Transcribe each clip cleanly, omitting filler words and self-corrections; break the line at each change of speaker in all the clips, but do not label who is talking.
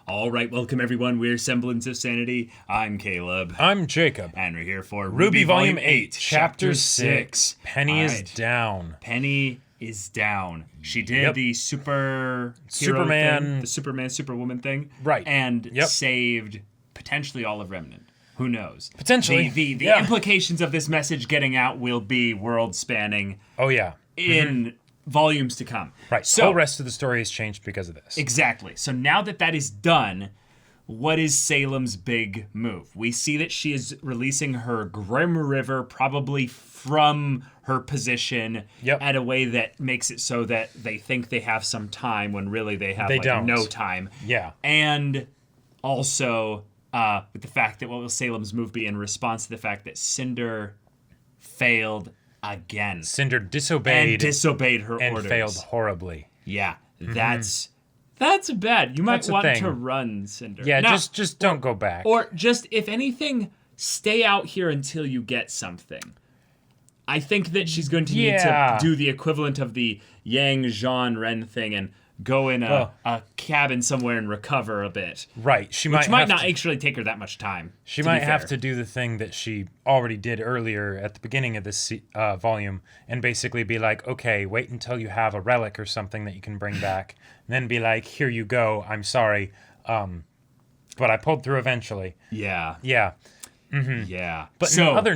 All right, welcome everyone. We're Semblance of Sanity. I'm Caleb.
I'm Jacob.
And we're here for
RWBY Volume 8, Chapter 6. Penny is down.
Penny is down. She did the Superman thing, the Superwoman thing.
Right.
And saved potentially all of Remnant. Who knows?
Potentially.
The implications of this message getting out will be world-spanning.
Oh, yeah.
In volumes to come.
Right. So the whole rest of the story has changed because of this.
Exactly. So now that that is done, what is Salem's big move? We see that she is releasing her Grim River probably from her position at a way that makes it so that they think they have some time when really they have no time.
Yeah.
And also with the fact that what will Salem's move be in response to the fact that Cinder failed again.
Cinder disobeyed
her
and
orders.
Failed horribly.
Yeah, that's bad. You might want to run, Cinder.
Yeah, now, just don't go back.
Or just, if anything, stay out here until you get something. I think that she's going to need to do the equivalent of the Yang Zhan Ren thing and go in a cabin somewhere and recover a bit.
Right.
Which might not actually take her that much time.
She might have to do the thing that she already did earlier at the beginning of this volume and basically be like, okay, wait until you have a relic or something that you can bring back. And then be like, here you go. I'm sorry. But I pulled through eventually.
Yeah.
Yeah.
Mm-hmm. Yeah.
But in other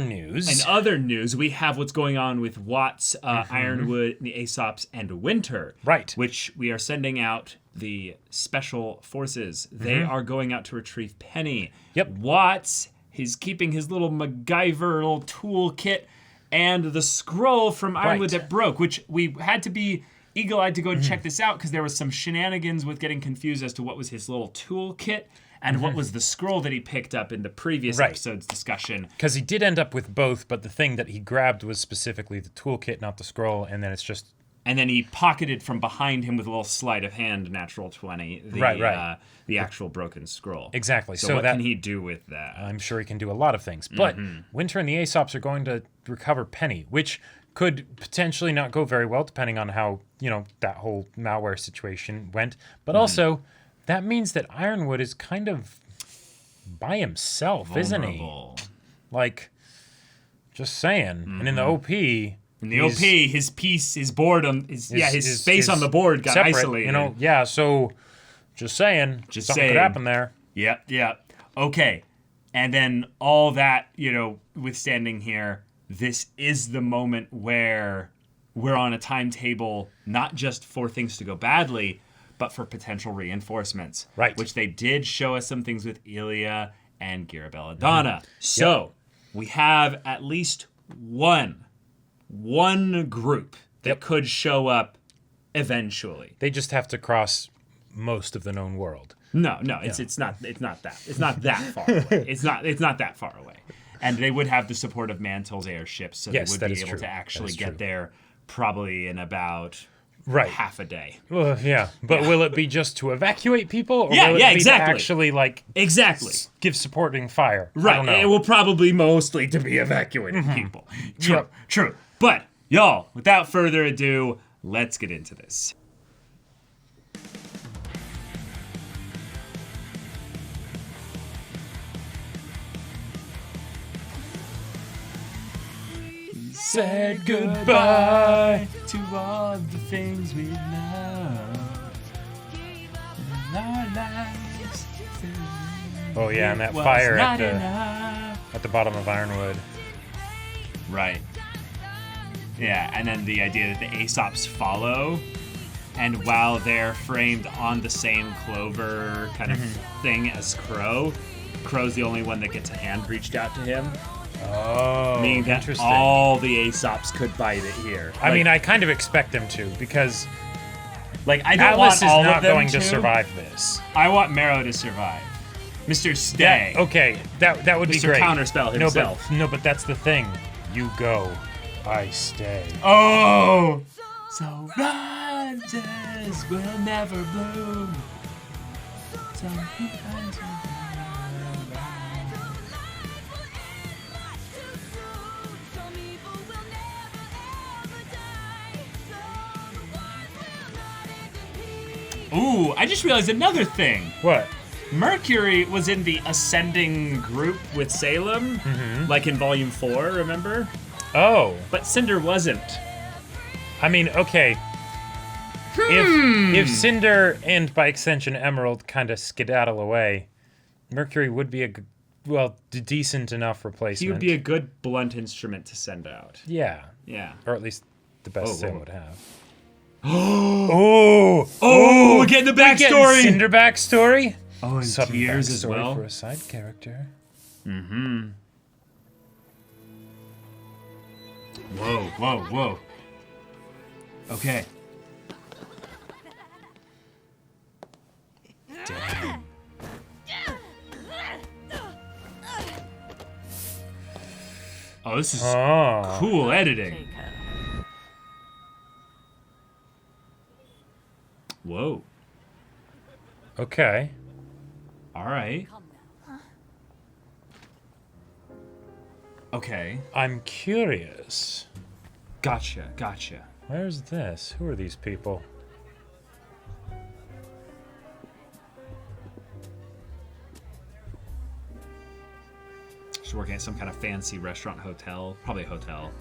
news,
we have what's going on with Watts, Ironwood, the Aesops, and Winter.
Right.
Which we are sending out the special forces. They are going out to retrieve Penny.
Yep.
Watts is keeping his little MacGyver little toolkit and the scroll from Ironwood that broke, which we had to be eagle-eyed to go and check this out because there was some shenanigans with getting confused as to what was his little toolkit and what was the scroll that he picked up in the previous episode's discussion.
Because he did end up with both, but the thing that he grabbed was specifically the toolkit, not the scroll, and then it's just...
And then he pocketed from behind him with a little sleight of hand, natural 20, the actual broken scroll.
Exactly.
So what can he do with that?
I'm sure he can do a lot of things. But Winter and the Aesops are going to recover Penny, which could potentially not go very well, depending on how, that whole malware situation went. But also... that means that Ironwood is kind of by himself, isn't he? Like, just saying. And in the OP...
his piece, his board, his space on the board got isolated.
So just saying. Something could happen there.
Yep. Okay. And then all that, withstanding here, this is the moment where we're on a timetable, not just for things to go badly, but for potential reinforcements.
Right.
Which they did show us some things with Ilya and Garibelladonna. So we have at least one group that could show up eventually.
They just have to cross most of the known world.
No, it's not that far away. It's not that far away. And they would have the support of Mantle's airships, so they would be able to actually get there probably in about half a day.
Well, but will it be just to evacuate people, or will it be to actually give supporting fire?
Right.
I don't know.
It will probably mostly to be evacuating people. True. But y'all, without further ado, let's get into this. Said goodbye to all the things we love in our lives.
Oh yeah, and that fire at the bottom of Ironwood.
Right. Yeah, and then the idea that the Aesops follow, and while they're framed on the same clover kind of thing as Crow's the only one that gets a hand reached out to him.
Oh,
meaning that
interesting.
All the Aesops could bite it here.
I mean, I kind of expect them to, because
I don't
Alice
want all
is not
of them
going to survive this.
I want Marrow to survive. Mr. Stay.
Okay, that would be great.
Mr. Counterspell himself.
No, but that's the thing. You go, I stay.
Oh! So roses will never bloom. Ooh, I just realized another thing.
What?
Mercury was in the ascending group with Salem, like in Volume 4, remember?
Oh.
But Cinder wasn't.
I mean, okay. If Cinder and, by extension, Emerald kind of skedaddle away, Mercury would be a decent enough replacement.
He would be a good blunt instrument to send out.
Yeah.
Yeah.
Or at least the best Salem would have.
Oh, we're getting the backstory.
Cinder backstory.
Oh, and
Sudden
tears
backstory
as well.
for a side character.
Whoa. Okay. Damn. Oh, this is cool editing. Whoa.
Okay.
All right. Okay.
I'm curious.
Gotcha.
Where's this? Who are these people?
She's working at some kind of fancy restaurant, hotel. Probably a hotel.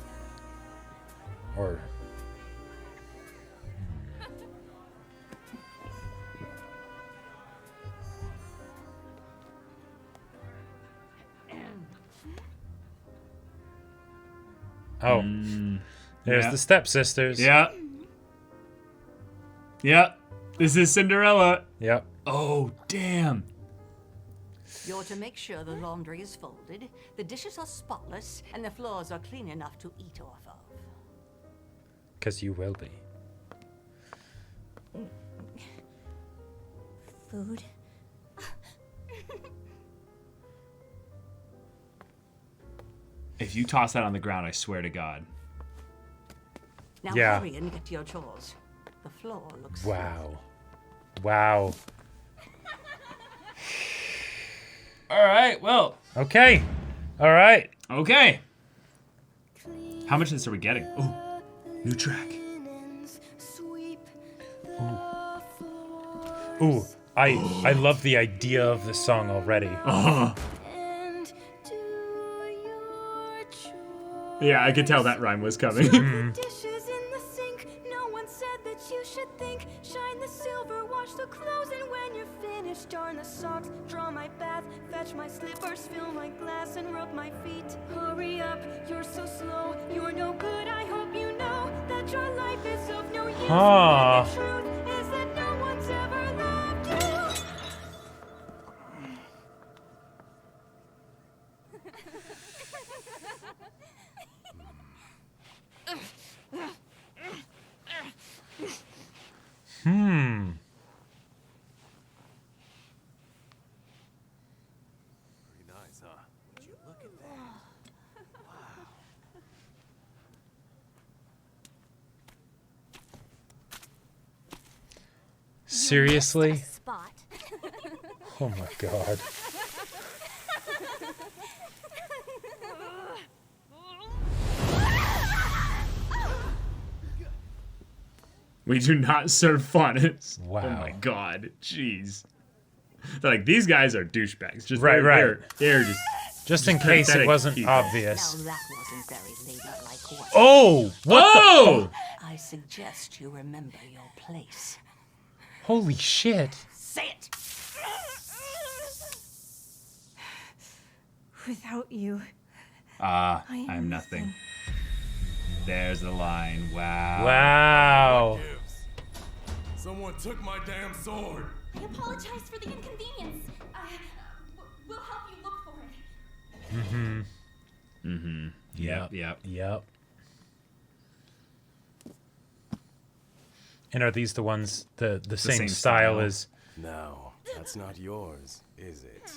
Or... Oh. There's the stepsisters.
Yeah. This is Cinderella.
Yep.
Oh, damn.
You're to make sure the laundry is folded, the dishes are spotless, and the floors are clean enough to eat off of.
'Cause you will be.
Food?
If you toss that on the ground, I swear to God.
Now
Yeah.
hurry and get to your chores. The floor looks...
Wow.
All right, well.
Okay. All right.
Okay. How much of this are we getting? Ooh, new track.
Ooh, I love the idea of the song already.
Yeah, I could tell that rhyme was coming.
Dishes in the sink. No one said that you should think. Shine the silver, wash the clothes, and when you're finished, darn the socks, draw my bath, fetch my slippers, fill my glass, and rub my feet. Hurry up, you're so slow. You're no good. I hope you know that your life is of no use.
Huh.
And the truth is that no one's ever loved you.
Pretty nice, huh? Would you look at that?
Seriously?
Spot.
Oh my god.
We do not serve phonics.
Wow.
Oh my God. Jeez. They're like, these guys are douchebags. Just
Right.
They're
Just in case it
pathetic
wasn't
people.
Now
obvious.
that wasn't very ladylike, was it?
Oh! What
Whoa!
I suggest you remember your place.
the? Holy shit.
Say it!
Without you,
I'm nothing. There's the line. Wow.
Wow.
Someone took my damn sword.
I apologize for the inconvenience. We'll help you look for it.
Yep.
Yep. And are these the ones the same
same
style
style.
as?
No, that's not yours, is it?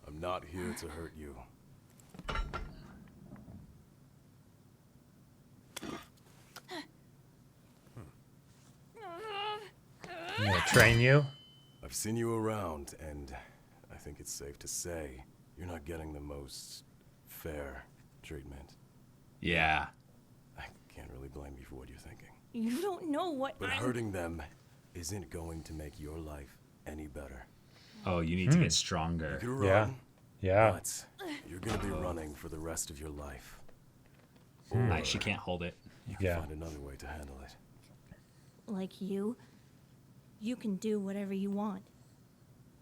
I'm not here to hurt you.
I'm gonna train you.
I've seen you around, and I think it's safe to say you're not getting the most fair treatment.
Yeah.
I can't really blame you for what you're thinking.
you don't know what
But hurting them isn't going to make your life any better.
Oh, you need to get stronger.
You can
Yeah.
run,
Yeah.
but you're gonna be running for the rest of your life.
She can't hold it.
Yeah.
Find another way to handle it.
Like you can do whatever you want.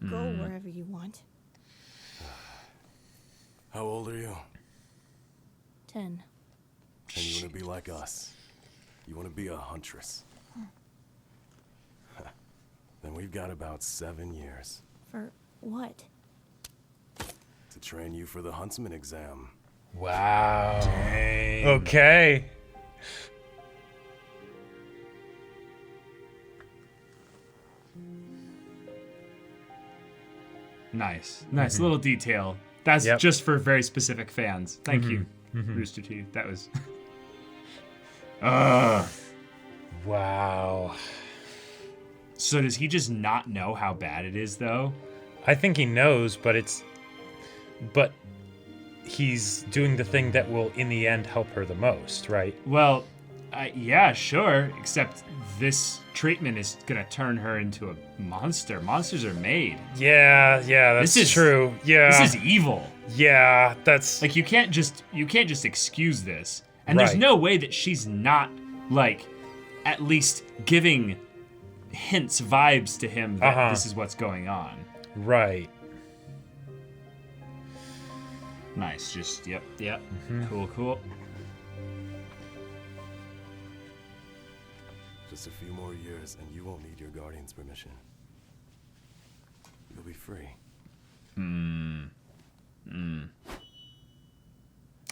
Go wherever you want.
How old are you?
10.
And you want to be like us. You want to be a huntress. Then we've got about 7 years
For what?
to train you for the huntsman exam.
Wow. Okay.
Nice little detail. That's
Yep.
just for very specific fans. Thank you, Rooster Teeth. That was.
Wow.
So does he just not know how bad it is, though?
I think he knows, but he's doing the thing that will, in the end, help her the most, right?
Well, yeah, sure. Except this treatment is gonna turn her into a monster. Monsters are made.
Yeah, that's
This is
true. Yeah.
This is evil.
Yeah, that's
Like you can't just excuse this. And there's
Right.
no way that she's not like at least giving hints, vibes to him that this is what's going on.
right.
Nice. Just yep. Cool.
Just a few more years and you won't need your guardian's permission. You'll be free.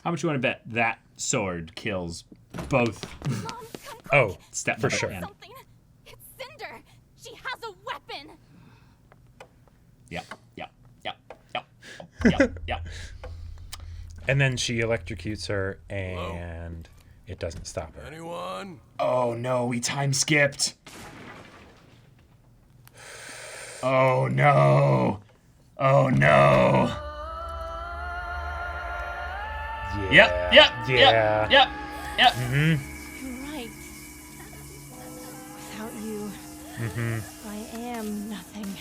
How much you want to bet that sword kills both
Mom, come
Oh,
stepmother
for sure.
and
something. It's Cinder. She has a weapon.
Yep.
And then she electrocutes her, and it doesn't stop her.
Anyone?
Oh no, we time skipped. Oh no. Oh no.
Yeah.
Yep.
Yeah.
You're right. Without you, I am nothing.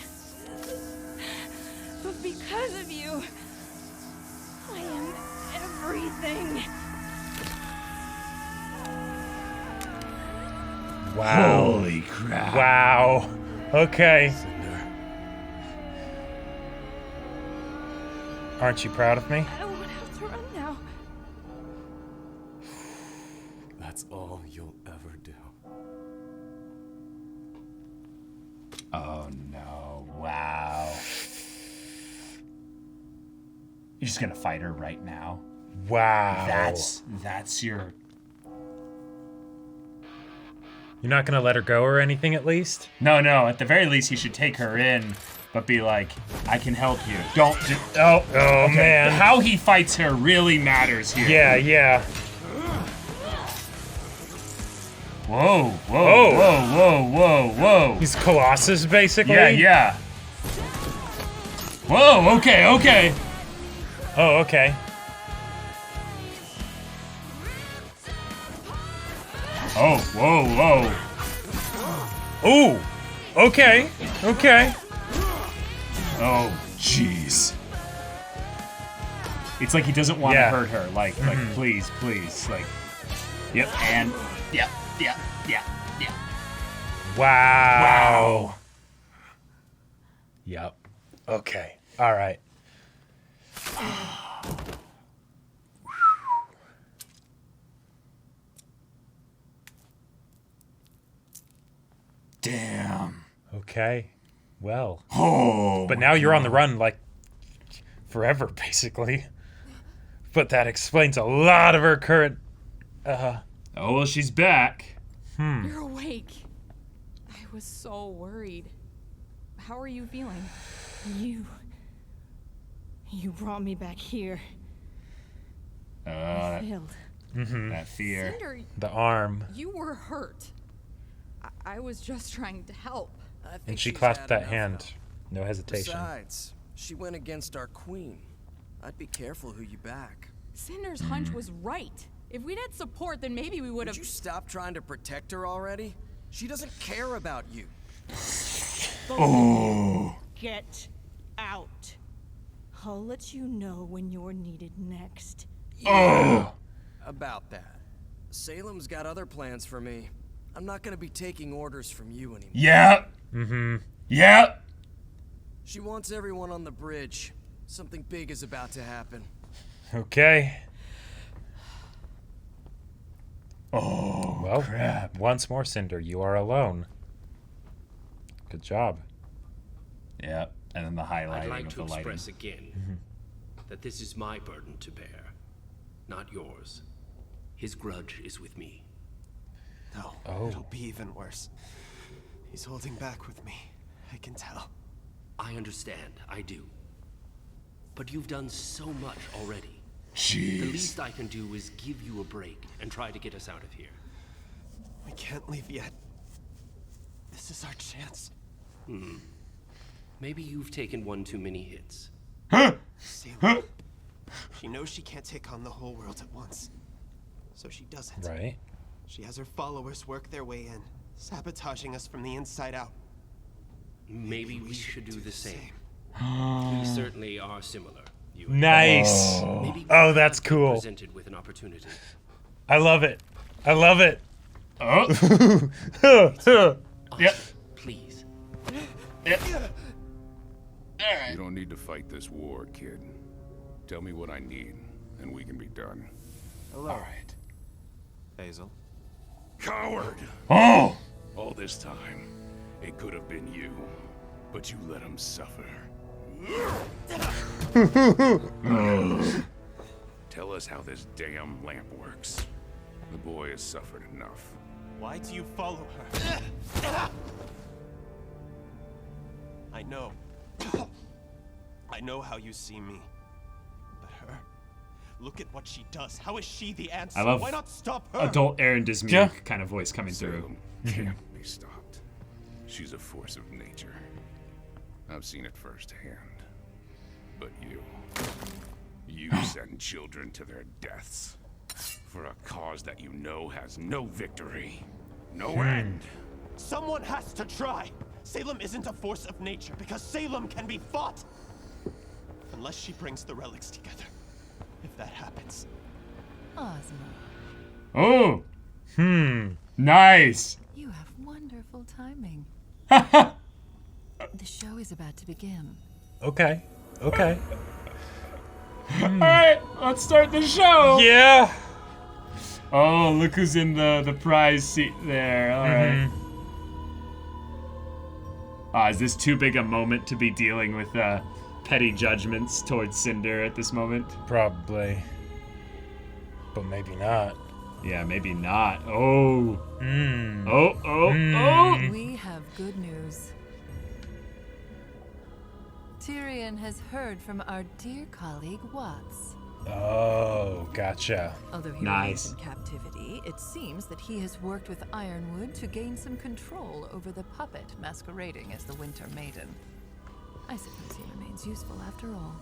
But because of you, I am everything.
Wow.
Holy crap.
Wow. Okay.
Cinder.
Aren't you proud of me?
I don't have to run now.
That's all you'll ever do.
Oh no. Wow. You're just gonna fight her right now.
Wow.
That's your.
You're not gonna let her go or anything, at least?
No. At the very least, he should take her in, but be like, "I can help you." Don't. Oh
man.
How he fights her really matters here.
Yeah.
Whoa.
He's Colossus, basically?
Yeah. Whoa. Okay.
Oh, okay.
Oh. Whoa.
Ooh. Okay.
Oh, jeez. It's like he doesn't want to
Yeah.
hurt her. Like, please. Like, yep, and yep.
Wow. Yep. Okay. All right.
Damn.
Okay. Well.
Oh.
But now you're on the run, like, forever, basically. But that explains a lot of her current...
Oh, well, she's back.
You're awake. I was so worried. How are you feeling?
You brought me back here.
That
Failed.
fear.
Cinder,
The arm.
you were hurt. I was just trying to help.
I think
And she
she's
clasped
had
that
enough
hand.
now.
No hesitation.
Besides, she went against our queen. I'd be careful who you back.
Cinder's hunch was right. If we'd had support, then maybe we would
Would
have.
you stop trying to protect her already? She doesn't care about you.
Oh.
Get out. I'll let you know when you're needed next.
About that. Salem's got other plans for me. I'm not gonna be taking orders from you anymore.
Yeah. Yeah.
She wants everyone on the bridge. Something big is about to happen.
Okay.
Oh,
Well,
crap.
once more, Cinder, you are alone. Good job.
Yeah. And then the highlighting
I'd like
of
to
the lighting.
express again that this is my burden to bear, not yours. His grudge is with me.
No, it'll be even worse. He's holding back with me. I can tell.
I understand, I do. But you've done so much already.
Jeez.
The least I can do is give you a break and try to get us out of here.
We can't leave yet. This is our chance.
Maybe you've taken one too many hits.
Salem. She knows she can't take on the whole world at once. So she doesn't.
Right.
She has her followers work their way in, sabotaging us from the inside out.
Maybe we should do the same. We certainly are similar. You and
Nice.
Maybe
Oh, that's
we
cool.
Presented with an opportunity.
I love it. I love it.
Yep.
Please.
You don't need to fight this war, kid. Tell me what I need, and we can be done.
Hello.
All right.
Hazel.
Coward!
Oh!
All this time, it could have been you, but you let him suffer. Tell us how this damn lamp works. The boy has suffered enough.
Why do you follow her? I know. I know how you see me. But her? Look at what she does. How is she the answer?
I love
Why not stop her?
adult Aaron Dismuke kind of voice coming through.
Salem can't be stopped. She's a force of nature. I've seen it firsthand. But you send children to their deaths for a cause that you know has no victory, no end.
Someone has to try. Salem isn't a force of nature because Salem can be fought. Unless she brings the relics together. If that happens.
Ozma,
Oh! Nice!
you have wonderful timing. The show is about to begin.
Okay. Okay.
Alright, let's start the show!
Yeah.
Oh, look who's in the prize seat there. Alright. Is this too big a moment to be dealing with petty judgments towards Cinder at this moment?
Probably. But maybe not.
Yeah, maybe not. Oh. Oh.
We have good news. Tyrion has heard from our dear colleague Watts.
Oh, gotcha.
Although he remains in captivity, it seems that he has worked with Ironwood to gain some control over the puppet masquerading as the Winter Maiden. I suppose he remains useful after all.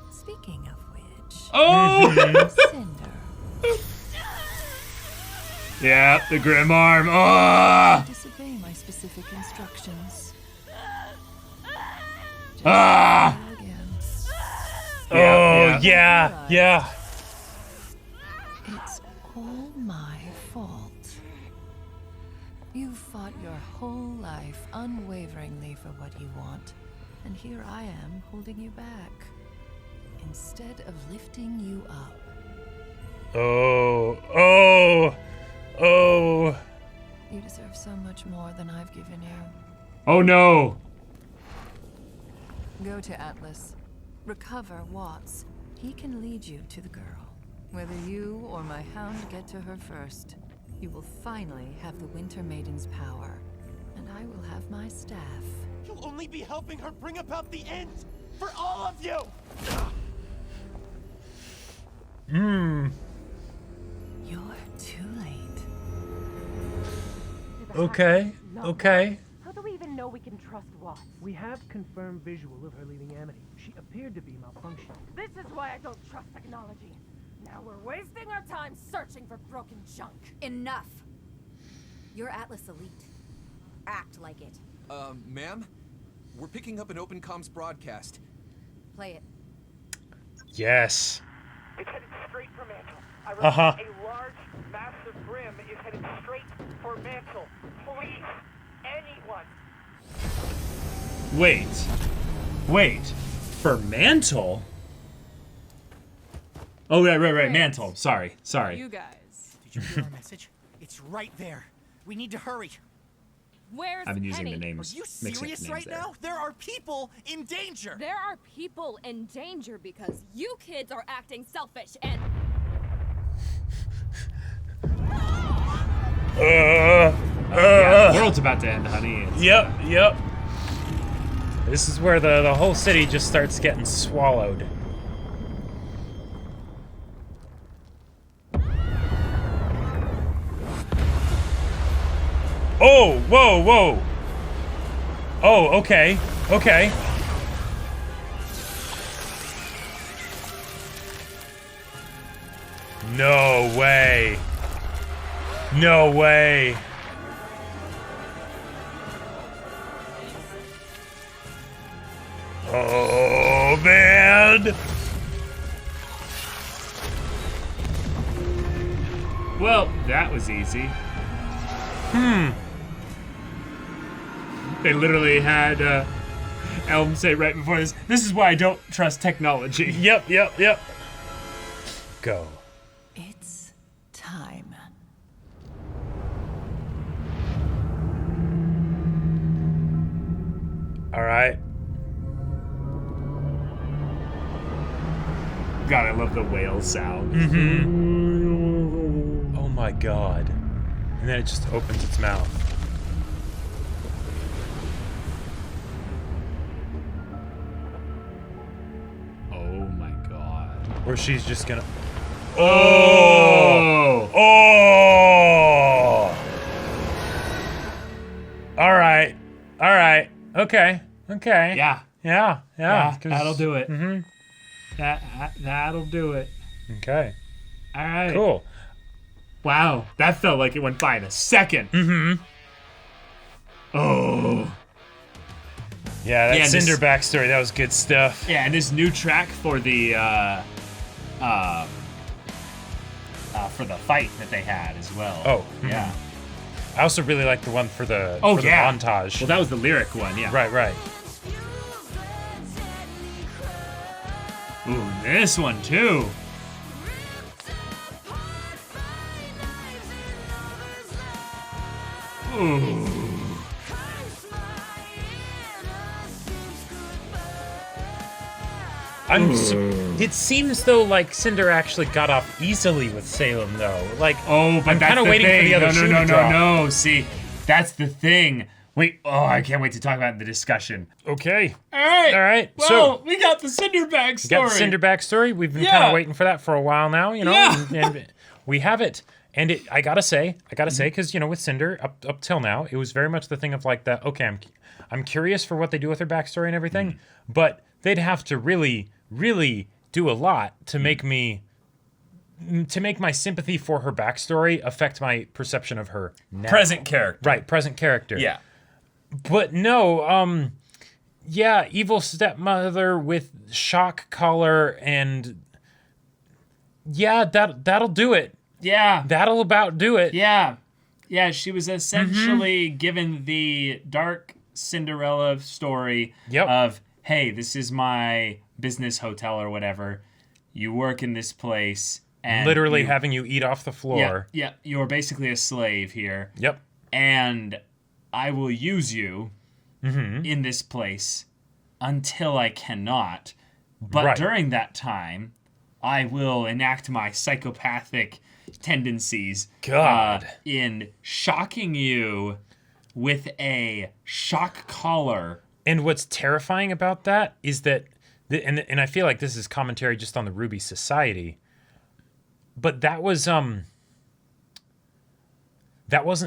Speaking of which...
Oh!
Cinder.
Yeah, the grim arm. Oh!
Disobey my specific instructions.
Ah!
Again.
Oh, yeah.
It's all my fault. You've fought your whole life unwaveringly for what you want, and here I am holding you back, instead of lifting you up.
Oh.
You deserve so much more than I've given you.
Oh no!
Go to Atlas. Recover Watts. He can lead you to the girl. Whether you or my hound get to her first, you will finally have the Winter Maiden's power, and I will have my staff.
You'll only be helping her bring about the end for all of you.
You're too late.
Okay.
How do we even know we can trust Watts? We have confirmed visual of her leaving Amity. She appeared to be malfunctioning.
This is why I don't trust technology. Now we're wasting our time searching for broken junk.
Enough. You're Atlas Elite. Act like it.
Ma'am?
We're picking up an open comms broadcast.
Play it.
Yes.
It's headed straight for Mantle. I repeat,
Uh-huh.
a large, massive brim is headed straight for Mantle. Please, anyone.
Wait. For Mantle? Oh, right. Mantle. Sorry.
You guys.
Did you hear our message? It's right there. We need to hurry.
Where's
I've been using
Penny?
the names.
Are you
mixing up the
serious
names
right
there.
now? There are people in danger.
There are people in danger because you kids are acting selfish and...
Yeah, the world's about to end, honey.
Yep. This is where the whole city just starts getting swallowed. Oh, whoa. Oh, okay. No way. Oh, man.
Well, that was easy. They literally had Elm say right before this is why I don't trust technology.
Yep. Go.
It's time.
All right.
God, I love the whale sound.
Oh my god. And then it just opens its mouth.
Oh my god.
Or she's just gonna...
Oh!
Alright. Okay.
Yeah.
Yeah.
That'll do it. That'll do it.
Okay.
All right.
Cool.
Wow, that felt like it went by in a second. Oh.
Yeah, that
Yeah,
Cinder
this-
backstory, that was good stuff.
Yeah, and this new track for the fight that they had as well.
Oh.
Yeah.
I also really like the one for the,
Oh,
for the
yeah.
montage.
Well, that was the lyric one, yeah.
Right.
Ooh, this one too. Ooh.
It seems though like Cinder actually got off easily with Salem though. Like,
Oh, but
I'm
that's
kind of
the
waiting
thing.
for the other shoe to drop.
No. See, that's the thing. Wait, I can't wait to talk about it in the discussion.
Okay.
All right.
Well,
So we got the Cinder backstory.
We got the Cinder backstory. We've been kind of waiting for that for a while now, you know.
Yeah.
And we have it. And I gotta say, because with Cinder up till now, it was very much the thing of like that. Okay, I'm curious for what they do with her backstory and everything, but they'd have to really do a lot to make my sympathy for her backstory affect my perception of her now.
Present character.
Right, present character.
Yeah.
But no, evil stepmother with shock collar and that'll do it.
Yeah.
That'll about do it.
Yeah. Yeah, she was essentially given the dark Cinderella story of, hey, this is my business hotel or whatever. You work in this place. And
literally having you eat off the floor.
Yeah, you're basically a slave here.
Yep.
And I will use you in this place until I cannot. But during that time, I will enact my psychopathic tendencies in shocking you with a shock collar.
And what's terrifying about that is that, and I feel like this is commentary just on the RWBY society, but that wasn't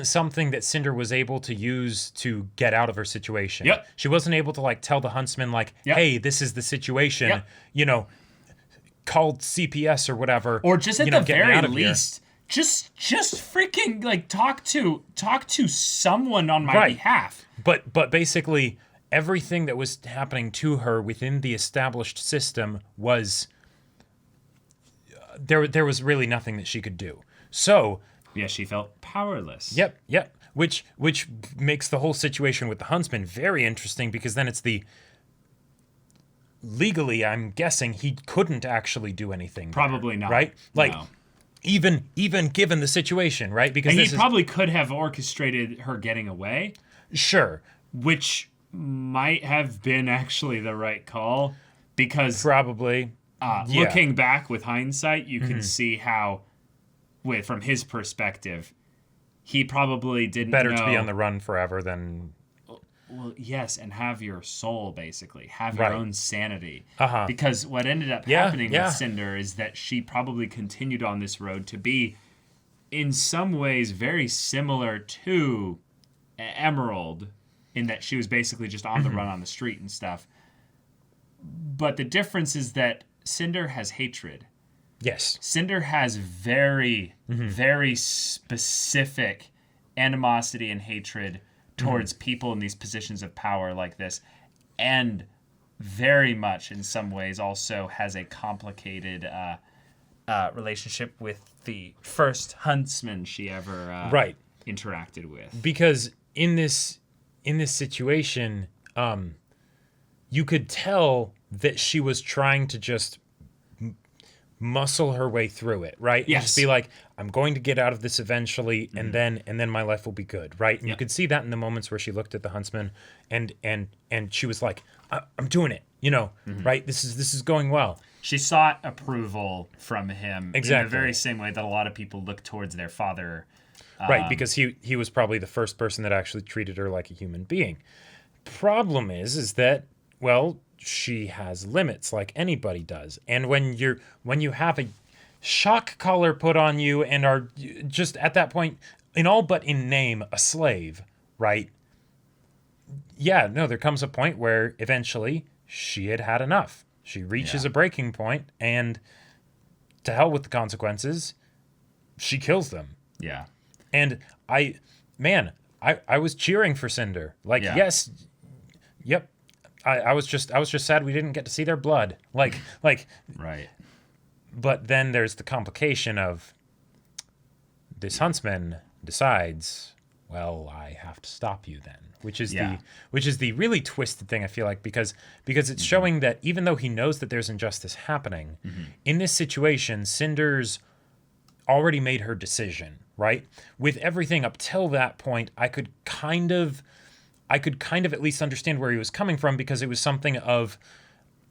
something that Cinder was able to use to get out of her situation.
Yep.
She wasn't able to like tell the huntsman like, hey, this is the situation, called CPS or whatever.
Or just at the
get me
very
out of here.
least, just freaking like talk to someone on my behalf.
But basically, everything that was happening to her within the established system was there was really nothing that she could do. So
yeah, she felt powerless.
Yep. Which makes the whole situation with the huntsman very interesting, because then it's legally, I'm guessing he couldn't actually do anything.
Probably not.
Right? Like,
no.
even given the situation, right? Because
and he probably could have orchestrated her getting away.
Sure.
Which might have been actually the right call, because
probably
looking back with hindsight, you can see how, from his perspective, he probably didn't
better
know.
To be on the run forever than.
Well, yes, and have your soul, basically. Have your own sanity.
Uh-huh.
Because what ended up happening with Cinder is that she probably continued on this road to be, in some ways, very similar to Emerald, in that she was basically just on the run on the street and stuff. But the difference is that Cinder has hatred.
Yes.
Cinder has very, very specific animosity and hatred towards people in these positions of power like this, and very much in some ways also has a complicated relationship with the first huntsman she ever interacted with.
Because in this situation, you could tell that she was trying to just muscle her way through it, right?
Yes.
And just be like, I'm going to get out of this eventually, and then my life will be good, right? And you could see that in the moments where she looked at the huntsman, and she was like, I'm doing it, right? This is going well.
She sought approval from him in
Exactly.
the very same way that a lot of people look towards their father.
Right, because he was probably the first person that actually treated her like a human being. Problem is that, well, she has limits like anybody does. And when you have a shock collar put on you and are just at that point, in all but in name, a slave, right? Yeah, no, there comes a point where eventually she had enough. She reaches a breaking point, and to hell with the consequences, she kills them.
Yeah.
And I was cheering for Cinder. Like, yes, yep. I was just sad we didn't get to see their blood. Like
right.
But then there's the complication of this huntsman decides, well, I have to stop you then, which is the really twisted thing, I feel like, because it's showing that even though he knows that there's injustice happening, in this situation, Cinder's already made her decision, right? With everything up till that point, I could kind of at least understand where he was coming from, because it was something of,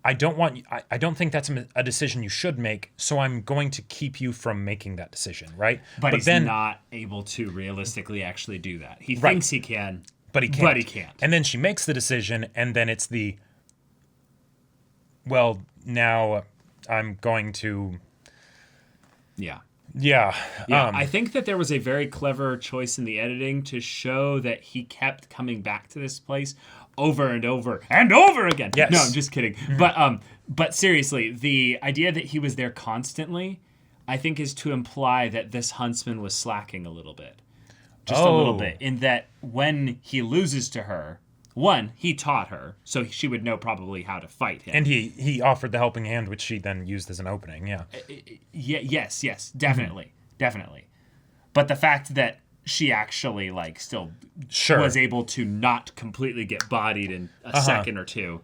I don't think that's a decision you should make, so I'm going to keep you from making that decision, right?
But he's not able to realistically actually do that. He thinks he can,
but he can't.
can't.
And then she makes the decision, and then it's well, now I'm going to...
Yeah.
Yeah.
I think that there was a very clever choice in the editing to show that he kept coming back to this place over and over and over again.
Yes.
No, I'm just kidding. But seriously, the idea that he was there constantly, I think, is to imply that this huntsman was slacking a little bit. Just a little bit. In that when he loses to her, one, he taught her, so she would know probably how to fight him.
And he offered the helping hand, which she then used as an opening,
Yes, definitely. Definitely. But the fact that she actually, still was able to not completely get bodied in a second or two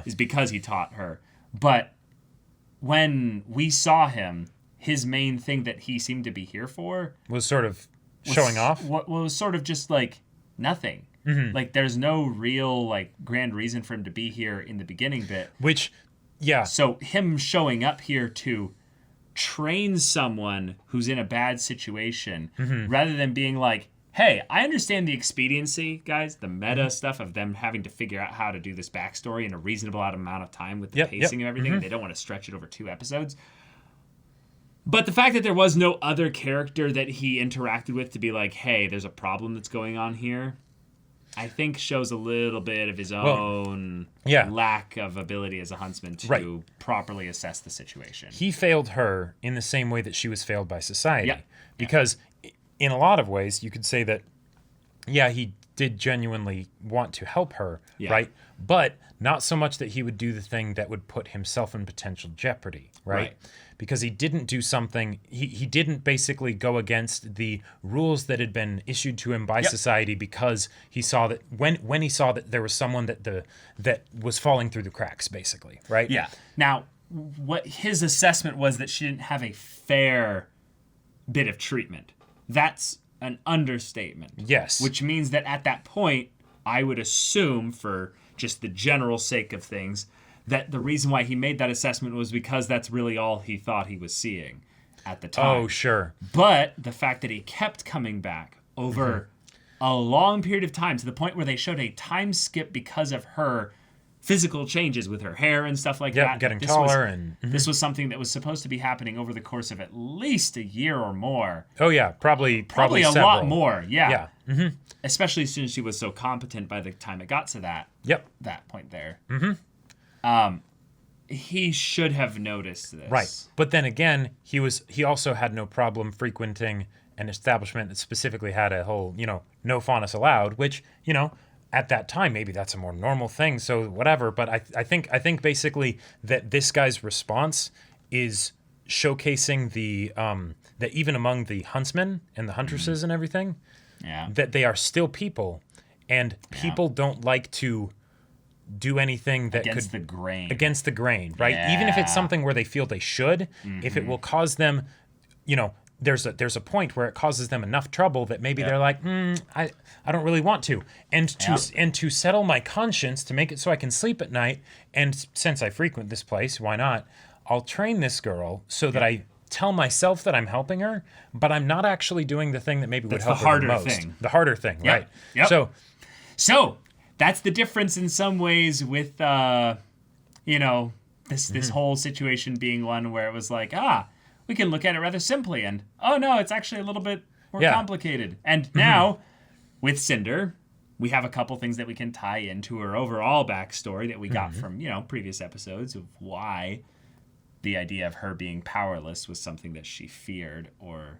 is because he taught her. But when we saw him, his main thing that he seemed to be here for...
was sort of showing off?
Was sort of just, nothing. Like, there's no real, grand reason for him to be here in the beginning bit.
Which, yeah.
So him showing up here to train someone who's in a bad situation, rather than being like, hey, I understand the expediency, guys, the meta stuff of them having to figure out how to do this backstory in a reasonable amount of time with the pacing of everything. They don't want to stretch it over 2 episodes. But the fact that there was no other character that he interacted with to be like, hey, there's a problem that's going on here, I think shows a little bit of his own lack of ability as a huntsman to properly assess the situation.
He failed her in the same way that she was failed by society. Because in a lot of ways, you could say that, he did genuinely want to help her, right? But not so much that he would do the thing that would put himself in potential jeopardy, right? Because he didn't do something, he didn't basically go against the rules that had been issued to him by society, because he saw that when he saw that there was someone that was falling through the cracks, basically, right?
Yeah. Now, what his assessment was that she didn't have a fair bit of treatment. That's an understatement.
Yes.
Which means that at that point, I would assume, for just the general sake of things, that the reason why he made that assessment was because that's really all he thought he was seeing at the time.
Oh, sure.
But the fact that he kept coming back over a long period of time, to the point where they showed a time skip because of her physical changes with her hair and stuff like that.
Getting taller
This was something that was supposed to be happening over the course of at least a year or more.
Oh yeah, probably
a
several.
lot more. Yeah.
Yeah.
Especially since she was so competent by the time it got to that. That point there. He should have noticed this.
Right. But then again, he also had no problem frequenting an establishment that specifically had a whole, no faunus allowed, which, at that time, maybe that's a more normal thing, so whatever. But I think basically that this guy's response is showcasing the that even among the huntsmen and the huntresses and everything, that they are still people, and people don't like to do anything that
against the grain,
right? Even if it's something where they feel they should, if it will cause them, there's a point where it causes them enough trouble that maybe they're like, I don't really want to. And to settle my conscience, to make it so I can sleep at night, and since I frequent this place, why not? I'll train this girl so that I tell myself that I'm helping her, but I'm not actually doing the thing that maybe would help her the most. The harder thing, right?
So that's the difference in some ways with this whole situation being one where it was like, we can look at it rather simply, and oh no, it's actually a little bit more complicated. And now, with Cinder, we have a couple things that we can tie into her overall backstory that we got from, previous episodes of why the idea of her being powerless was something that she feared or,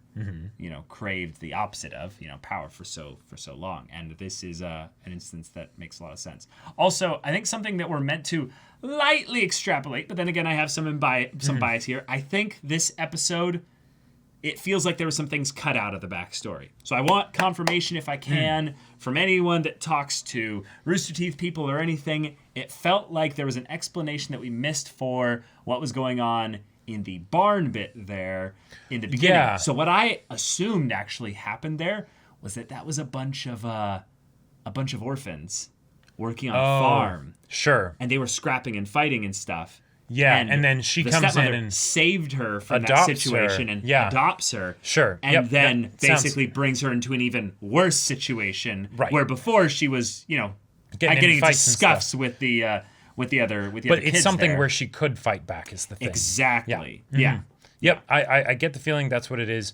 craved the opposite of, power for so long. And this is an instance that makes a lot of sense. Also, I think something that we're meant to lightly extrapolate, but then again, I have some bias here. I think this episode, it feels like there were some things cut out of the backstory. So I want confirmation, if I can, from anyone that talks to Rooster Teeth people or anything. It felt like there was an explanation that we missed for what was going on in the barn bit there in the beginning.
Yeah.
So what I assumed actually happened there was that was a bunch of orphans working on a farm.
Sure.
And they were scrapping and fighting and stuff.
Yeah, and then she comes in and
saved her from that situation and adopts her.
Sure.
And then basically brings her into an even worse situation.
Right.
Where before she was, getting into scuffs with the other kids.
But it's something
there.
where she could fight back is the thing.
Exactly.
Yeah. Yep. I get the feeling that's what it is.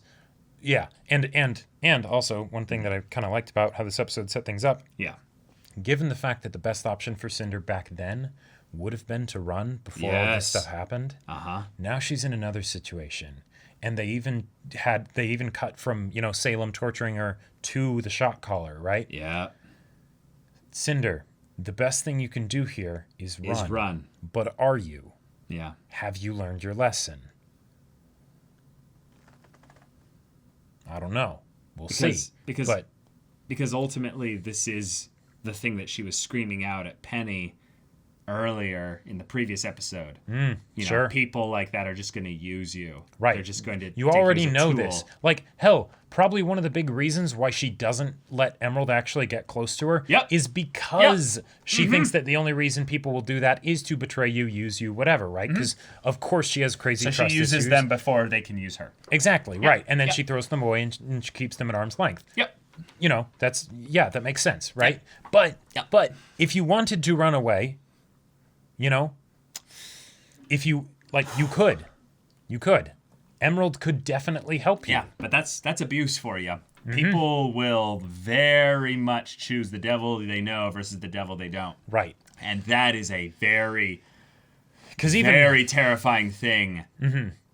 Yeah. And also one thing that I kind of liked about how this episode set things up.
Yeah.
Given the fact that the best option for Cinder back then would have been to run before all this stuff happened. Now she's in another situation. And they even cut from, Salem torturing her to the shock collar, right?
Yeah.
Cinder, the best thing you can do here is run. But are you?
Yeah.
Have you learned your lesson? I don't know. We'll see.
Because ultimately this is the thing that she was screaming out at Penny earlier in the previous episode.
Sure.
People like that are just going to use you.
Right.
They're just going to.
You already know this. Like, hell, probably one of the big reasons why she doesn't let Emerald actually get close to her is because she thinks that the only reason people will do that is to betray you, use you, whatever, right? Because, of course, she has crazy trust issues.
So she uses them before they can use her.
Exactly, right. And then she throws them away and she keeps them at arm's length.
Yep.
That makes sense, right? But if you wanted to run away, if you could. Emerald could definitely help you.
Yeah, but that's abuse for you. People will very much choose the devil they know versus the devil they don't.
Right.
And that is a very terrifying thing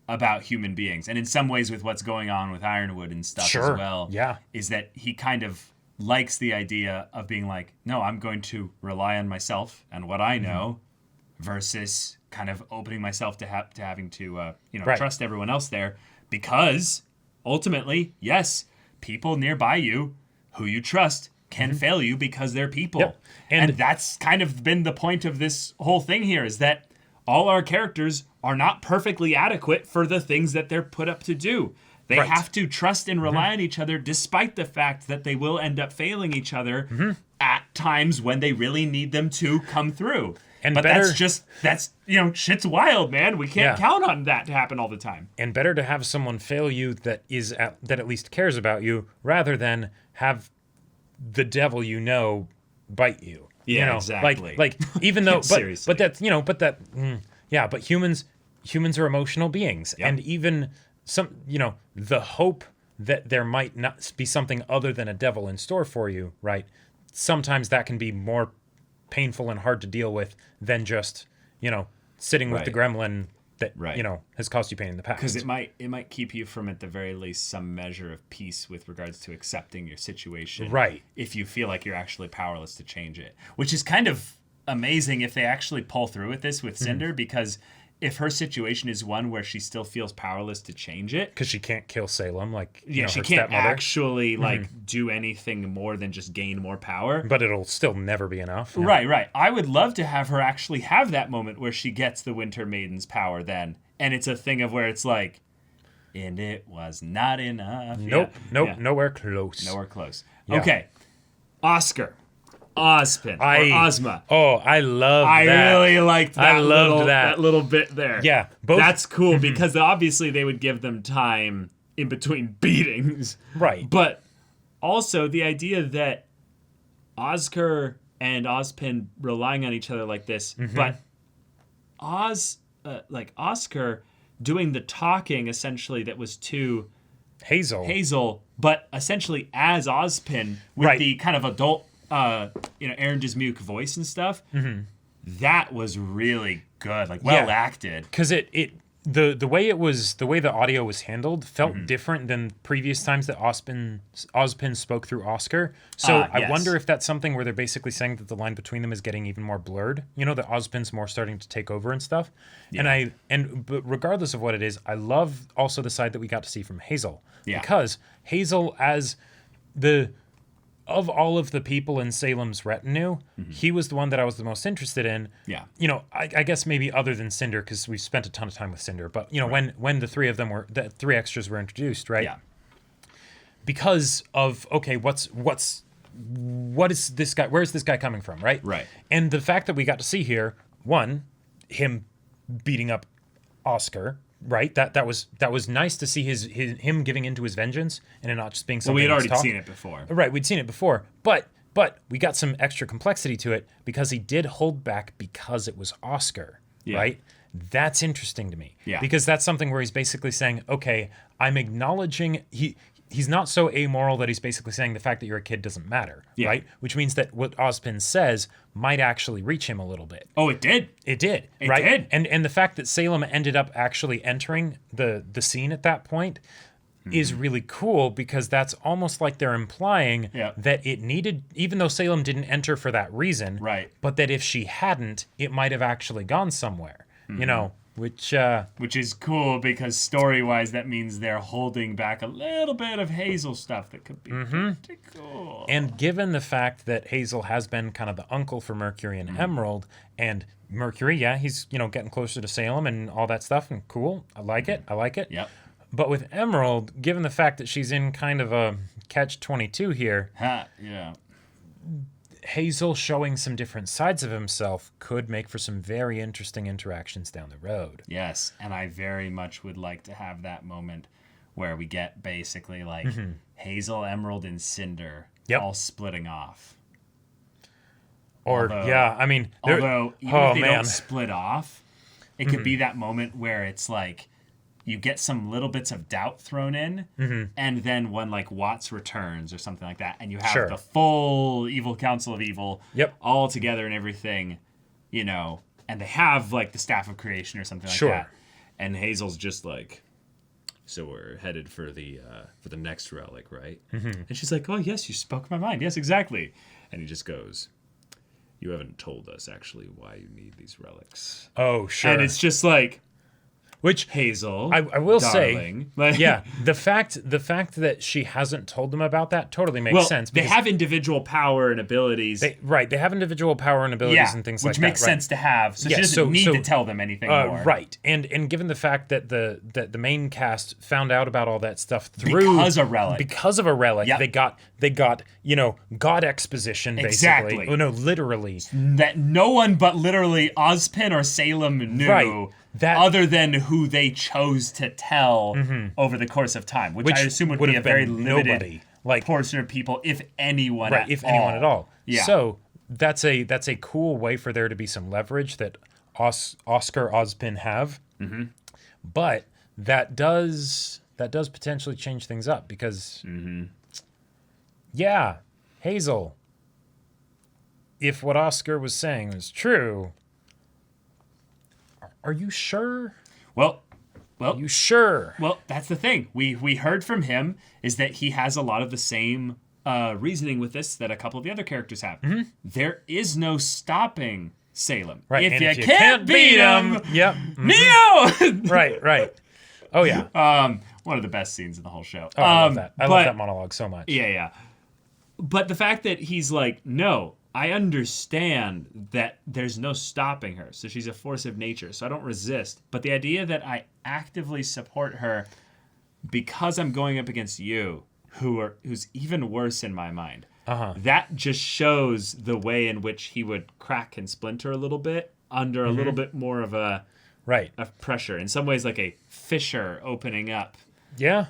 about human beings. And in some ways with what's going on with Ironwood and stuff as well, is that he kind of likes the idea of being like, no, I'm going to rely on myself and what I know versus kind of opening myself to having to trust everyone else there, because ultimately, yes, people nearby you who you trust can fail you because they're people.
Yep.
And that's kind of been the point of this whole thing here, is that all our characters are not perfectly adequate for the things that they're put up to do. They have to trust and rely on each other, despite the fact that they will end up failing each other at times when they really need them to come through. But that's shit's wild, man. We can't count on that to happen all the time.
And better to have someone fail you that at least cares about you, rather than have the devil bite you.
Yeah, exactly.
Like even though,
Seriously.
but humans are emotional beings, and even the hope that there might not be something other than a devil in store for you, right? Sometimes that can be more painful and hard to deal with than just sitting with the gremlin that has caused you pain in the past.
Because it might keep you from, at the very least, some measure of peace with regards to accepting your situation.
Right.
If you feel like you're actually powerless to change it. Which is kind of amazing if they actually pull through with this with Cinder, because if her situation is one where she still feels powerless to change it.
Because she can't kill Salem,
she
her
can't
stepmother.
actually do anything more than just gain more power.
But it'll still never be enough.
Yeah. Right. I would love to have her actually have that moment where she gets the Winter Maiden's power then. And it's a thing of where it's like, and it was not enough.
Nope, nowhere close.
Nowhere close.
Yeah.
Okay. Oscar. Ozpin. Or Ozma.
Oh, I love that.
I really liked that.
I loved that
little bit there.
Yeah.
That's cool because obviously they would give them time in between beatings.
Right.
But also the idea that Oscar and Ozpin relying on each other like this, but Oscar doing the talking essentially that was to Hazel, but essentially as Ozpin with the kind of adult Aaron Dismuke voice and stuff. That was really good, well acted.
Because the way the audio was handled felt different than previous times that Ozpin spoke through Oscar. So I wonder if that's something where they're basically saying that the line between them is getting even more blurred. That Ozpin's more starting to take over and stuff. Yeah. But regardless of what it is, I love also the side that we got to see from Hazel. Yeah. Because Hazel, as of all of the people in Salem's retinue, he was the one that I was the most interested in.
Yeah.
I guess maybe other than Cinder, because we spent a ton of time with Cinder. But, when the three extras were introduced, right?
Yeah.
Because of, okay, what is this guy, where's this guy coming from, right?
Right.
And the fact that we got to see here, one, him beating up Oscar, right? That was nice to see him giving into his vengeance and it not just being something.
Well, we had already seen it before.
Right, we'd seen it before, but we got some extra complexity to it because he did hold back because it was Oscar, right? That's interesting to me.
Yeah.
Because that's something where he's basically saying, okay, I'm acknowledging he's not so amoral that he's basically saying the fact that you're a kid doesn't matter, right? Which means that what Ozpin says might actually reach him a little bit.
Oh, it did.
It did,
it
right?
Did.
And the fact that Salem ended up actually entering the scene at that point is really cool because that's almost like they're implying that it needed, even though Salem didn't enter for that reason,
right?
But that if she hadn't, it might have actually gone somewhere, Which
is cool because story-wise, that means they're holding back a little bit of Hazel stuff that could be pretty cool.
And given the fact that Hazel has been kind of the uncle for Mercury and Emerald, and Mercury, he's getting closer to Salem and all that stuff, and cool, I like it.
Yep.
But with Emerald, given the fact that she's in kind of a catch-22 here, Hazel showing some different sides of himself could make for some very interesting interactions down the road.
Yes, and I very much would like to have that moment where we get basically Hazel, Emerald, and Cinder all splitting off.
Although even if they don't
split off, it could be that moment where it's like you get some little bits of doubt thrown in, and then when Watts returns or something like that, and you have the full evil council of evil all together and everything, and they have the staff of creation or something like that, and Hazel's just so we're headed for the next relic, right? And she's like, oh yes, you spoke my mind. Yes, exactly. And he just goes, you haven't told us actually why you need these relics.
Oh, sure.
And it's just like,
which
Hazel,
I will
darling.
say, yeah, the fact that she hasn't told them about that totally makes sense.
They have individual power and abilities.
They have individual power and abilities and things like that.
Which makes sense to have. So she doesn't need to tell them anything more.
Right. And given the fact that the main cast found out about all that stuff through because of a relic, they got God exposition basically.
Exactly.
Oh, no, literally.
That no one but literally Ozpin or Salem knew.
Right.
Other than who they chose to tell over the course of time, which I assume would be a very limited portion of people, if anyone
at all.
Yeah.
So that's a cool way for there to be some leverage that Oscar Ozpin have. But that does potentially change things up because Hazel, if what Oscar was saying was true, are you sure?
Well,
are you sure?
Well, that's the thing. We heard from him is that he has a lot of the same reasoning with this that a couple of the other characters have. There is no stopping Salem.
Right.
If,
and
you can't beat him,
yep.
Neo.
Right. Oh yeah.
One of the best scenes in the whole show.
Oh, I love that. I love that monologue so much.
Yeah. But the fact that he's like, no, I understand that there's no stopping her. So she's a force of nature. So I don't resist. But the idea that I actively support her because I'm going up against you, who's even worse in my mind. That just shows the way in which he would crack and splinter a little bit under a little bit more of a pressure. In some ways, like a fissure opening up.
Yeah.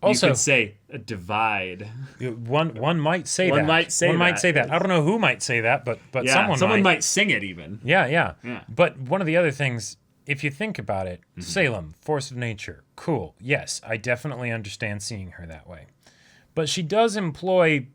Also,
you could say a divide.
One might say that.
One might say that.
I don't know who might say that, but someone
might sing it even.
Yeah. But one of the other things, if you think about it, Salem, force of nature, cool. Yes, I definitely understand seeing her that way. But she does employ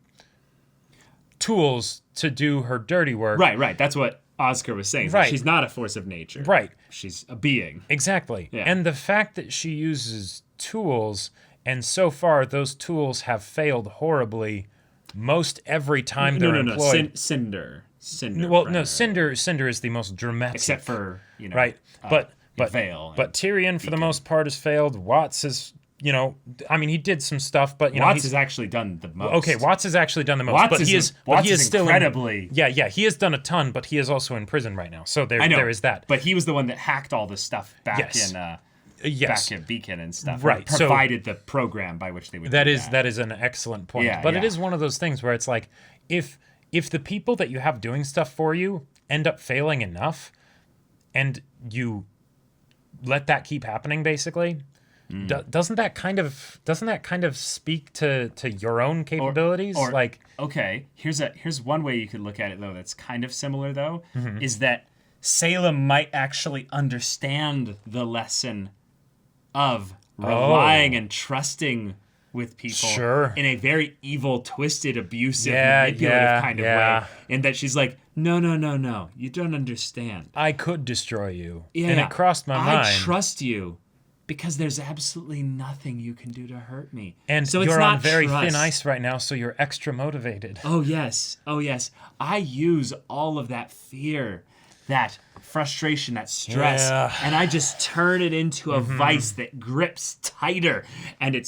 tools to do her dirty work.
Right. That's what Oscar was saying.
Right.
She's not a force of nature.
Right.
She's a being.
Exactly.
Yeah.
And the fact that she uses tools, and so far those tools have failed horribly most every time they're employed.
Cinder.
Well, no, Cinder is the most dramatic.
Except for,
right. But
Vale.
But Tyrion, for the most part, has failed. Watts is, he did some stuff, but
Watts has actually done the most.
Okay, Watts has actually done the most. Watts is still
incredibly.
He has done a ton, but he is also in prison right now. So there is that.
But he was the one that hacked all this stuff back in Beacon and stuff.
Right.
Provided the program by which they would.
That is an excellent point.
Yeah,
but it is one of those things where it's like if the people that you have doing stuff for you end up failing enough, and you let that keep happening, basically. Doesn't that kind of speak to your own capabilities?
Okay, here's one way you could look at it though. That's kind of similar though, is that Salem might actually understand the lesson of relying and trusting with people in a very evil, twisted, abusive, manipulative kind of way, and that she's like, no, you don't understand.
I could destroy you, and it crossed my mind.
I trust you. Because there's absolutely nothing you can do to hurt me.
And so you're on very thin ice right now, so you're extra motivated.
Oh, yes. I use all of that fear, that frustration, that stress, and I just turn it into a vice that grips tighter. And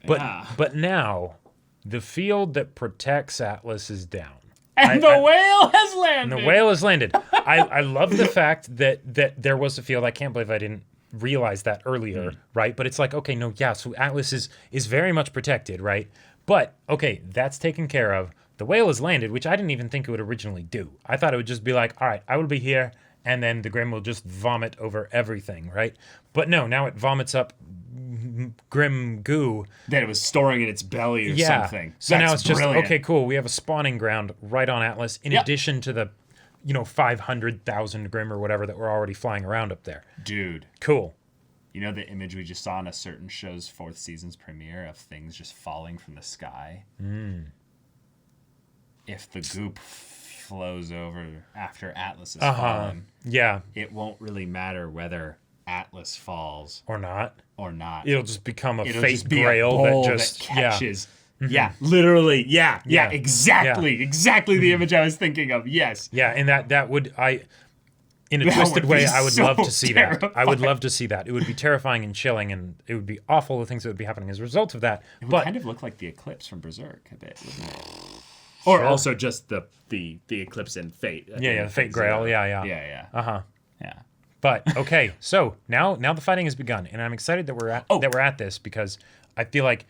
But now, the field that protects Atlas is down.
And the whale has landed.
I love the fact that there was a field. I can't believe I didn't realize that earlier, right? But it's like, okay, so Atlas is very much protected, right? But, okay, that's taken care of. The whale has landed, which I didn't even think it would originally do. I thought it would just be like, all right, I will be here, and then the Grim will just vomit over everything, right? But no, now it vomits up grim goo
that it was storing in its belly or something.
So now it's just okay, cool. We have a spawning ground right on Atlas in addition to the 500,000 Grim or whatever that were already flying around up there.
Dude.
Cool.
You know the image we just saw in a certain show's 4th season's premiere of things just falling from the sky? If the goop flows over after Atlas is fallen, it won't really matter whether Atlas falls.
Or not.
Or not.
It'll just become a
It'll
fake
just be
grail
a bowl
that just
catches.
Yeah.
Yeah, literally. Yeah,
Yeah.
exactly.
Yeah.
Exactly the image I was thinking of. Yes.
Yeah, and that would in a
That
twisted
would
way,
be
I would
so
love to see that. I would
terrifying.
love to see that. It would be terrifying and chilling, and it would be awful the things that would be happening as a result of that.
It would
But
kind of look like the eclipse from Berserk a bit, wouldn't it? Or
Sure.
also just the eclipse in Fate.
the Fate Grail. Yeah.
Yeah.
Uh-huh.
Yeah.
But okay, so now the fighting has begun, and I'm excited that we're at this because I feel like,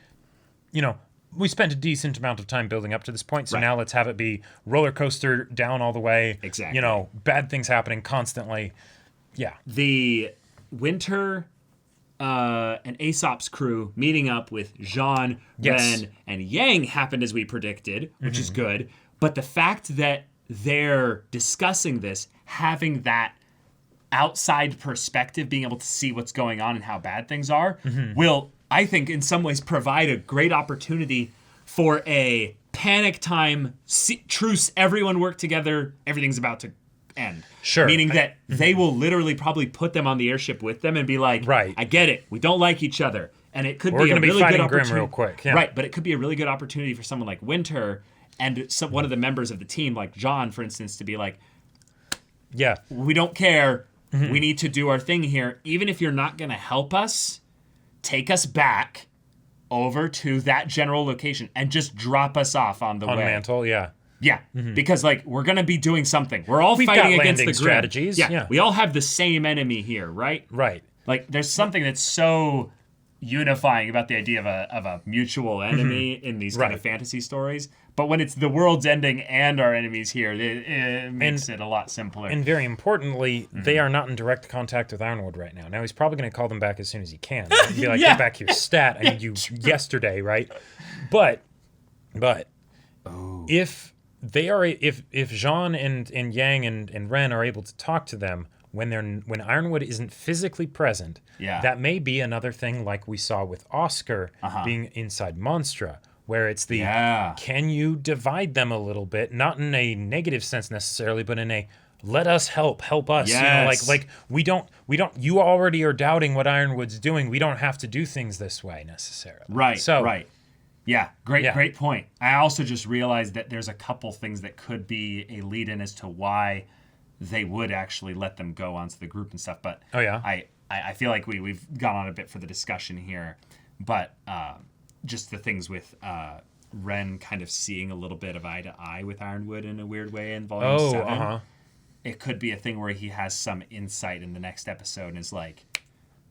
we spent a decent amount of time building up to this point, so
Right.
now let's have it be roller coaster down all the way.
Exactly.
Bad things happening constantly. Yeah.
The Winter and Aesop's crew meeting up with Jean,
Yes.
Ren, and Yang happened as we predicted, which is
Mhm.
good. But the fact that they're discussing this, having that outside perspective, being able to see what's going on and how bad things are, will, I think, in some ways provide a great opportunity for a panic time, truce, everyone work together, everything's about to end.
Sure.
Meaning that they will literally probably put them on the airship with them and be like,
Right.
I get it, we don't like each other. And it could
We're
be a
gonna be
really good
fighting Grimm
opportunity.
real quick, yeah.
Right, but it could be a really good opportunity for someone like Winter and one of the members of the team, like John, for instance, to be like,
yeah,
we don't care. We need to do our thing here. Even if you're not going to help us, take us back over to that general location and just drop us off on the
On
way.
Mantle, yeah.
Yeah, because we're going to be doing something. We're all
We've
fighting
got
against the
landing
Grimm.
strategies, yeah.
We all have the same enemy here, right?
Right.
Like there's something that's so unifying about the idea of a mutual enemy in these kind of fantasy stories. But when it's the world's ending and our enemies here, it makes it a lot simpler.
And very importantly, they are not in direct contact with Ironwood right now. Now, he's probably going to call them back as soon as he can. He'd be like,
Yeah.
get back your stat. I need you yesterday, right? But if they are, if Jean and Yang and Ren are able to talk to them when Ironwood isn't physically present, that may be another thing like we saw with Oscar being inside Monstra, where it's the can you divide them a little bit, not in a negative sense necessarily, but in a let us help us.
Yes.
Like we don't you already are doubting what Ironwood's doing. We don't have to do things this way necessarily.
Right.
So
right. Yeah, great point. I also just realized that there's a couple things that could be a lead-in as to why they would actually let them go onto the group and stuff. But I feel like we've gone on a bit for the discussion here. But just the things with Ren kind of seeing a little bit of eye to eye with Ironwood in a weird way in Volume 7. It could be a thing where he has some insight in the next episode and is like,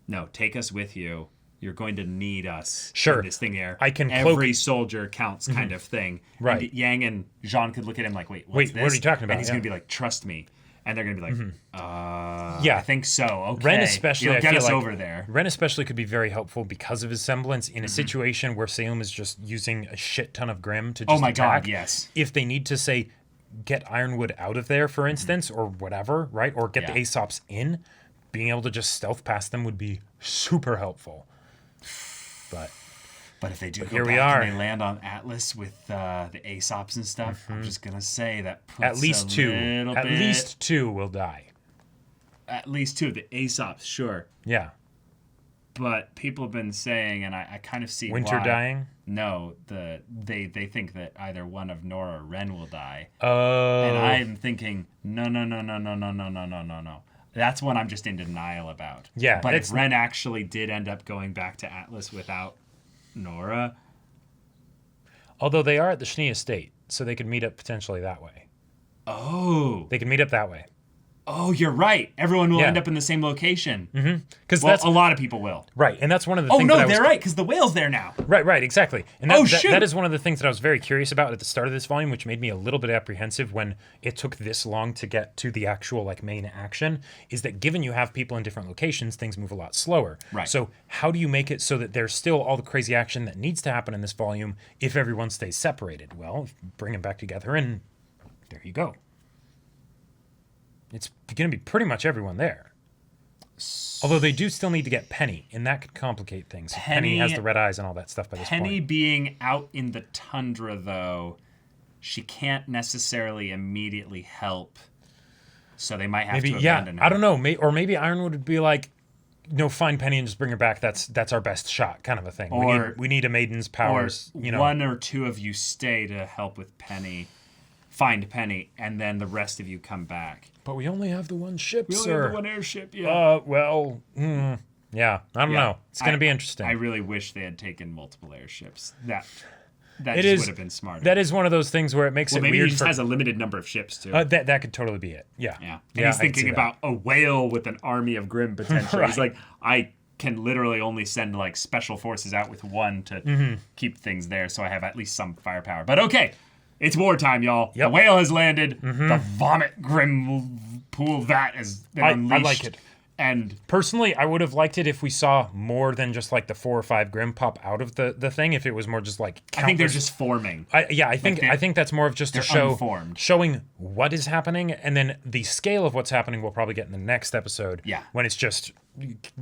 no, take us with you. You're going to need us in this thing here. Every soldier counts kind of thing.
Right.
And Yang and Jean could look at him like, wait, what's this?
what are you talking about?
And he's going to be like, trust me. And they're going to be like,
yeah,
I think so. Okay.
Ren especially,
You'll
I
get
feel
us
like
over there.
Ren especially could be very helpful because of his semblance in a situation where Salem is just using a shit ton of Grimm to just attack.
God, yes.
If they need to say, get Ironwood out of there, for instance, or whatever, right? Or get the Aesops in, being able to just stealth past them would be super helpful.
But if they do go
here
back
we are.
and they land on Atlas with the Aesops and stuff, I'm just going to say that puts
At least two.
little
At
bit...
least two will die.
At least two. The Aesops, sure.
Yeah.
But people have been saying, and I kind of see
Winter
why.
dying?
No, they think that either one of Nora or Ren will die.
Oh.
And I'm thinking, no. That's one I'm just in denial about.
Yeah.
But if Ren actually did end up going back to Atlas without Nora...
Although they are at the Schnee estate, so they could meet up potentially that way.
Oh.
They could meet up that way.
Oh, you're right. Everyone will end up in the same location.
Because
well, a lot of people will.
Right, and that's one of the
things.
things
Oh, no,
that
they're right, because the whale's there now.
Right, exactly. And
shoot.
that is one of the things that I was very curious about at the start of this volume, which made me a little bit apprehensive when it took this long to get to the actual main action, is that given you have people in different locations, things move a lot slower.
Right.
So how do you make it so that there's still all the crazy action that needs to happen in this volume if everyone stays separated? Well, bring them back together and there you go. It's going to be pretty much everyone there. Although they do still need to get Penny, and that could complicate things. Penny has the red eyes and all that stuff by this point.
Penny being out in the tundra, though, she can't necessarily immediately help. So they might have to abandon her.
I don't know. Or maybe Ironwood would be like, no, find Penny and just bring her back. That's our best shot, kind of a thing.
Or
we need a maiden's powers.
Or
you know,
one or two of you stay to help with Penny, find Penny, and then the rest of you come back.
But we only have the one ship,
We only
sir.
have the one airship. Yeah.
Yeah, I don't know. It's going to be interesting.
I really wish they had taken multiple airships. That
It
just
is-
would have been smarter.
That is one of those things where it makes
well,
it
maybe
weird.
he just has a limited number of ships too.
That could totally be it. Yeah.
Yeah. And
Yeah,
he's
I could see
thinking
that.
about a whale with an army of Grimm potentially.
Right.
He's like, I can literally only send like special forces out with one to
Mhm.
keep things there, so I have at least some firepower. But okay, it's wartime, y'all. The whale has landed. The vomit Grimm pool vat has been unleashed.
I like it.
And
personally, I would have liked it if we saw more than just like the 4 or 5 Grimm pop out of the thing. If it was more just like
I think they're
countless-
just forming.
I think that's more of just a
they're
show
unformed.
showing what is happening, and then the scale of what's happening we'll probably get in the next episode.
Yeah.
When it's just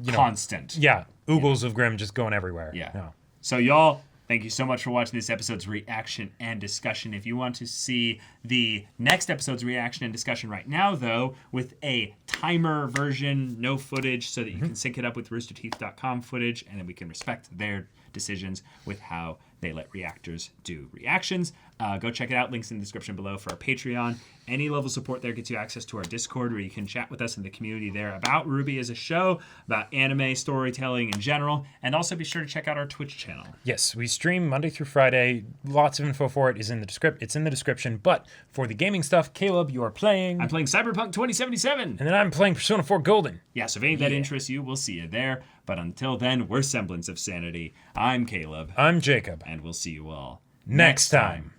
Constant.
Yeah, oogles of Grimm just going everywhere.
Yeah. So y'all, thank you so much for watching this episode's reaction and discussion. If you want to see the next episode's reaction and discussion right now, though, with a timer version, no footage, so that you can sync it up with roosterteeth.com footage, and then we can respect their decisions with how they let reactors do reactions. Go check it out. Links in the description below for our Patreon. Any level support there gets you access to our Discord, where you can chat with us in the community there about RWBY as a show, about anime storytelling in general, and also be sure to check out our Twitch channel.
Yes, we stream Monday through Friday. Lots of info for it is in the It's in the description. But for the gaming stuff, Caleb, you are playing.
I'm playing Cyberpunk 2077.
And then I'm playing Persona 4 Golden.
Yeah, so if any of that interests you, we'll see you there. But until then, we're Semblance of Sanity. I'm Caleb.
I'm Jacob.
And we'll see you all
Next time.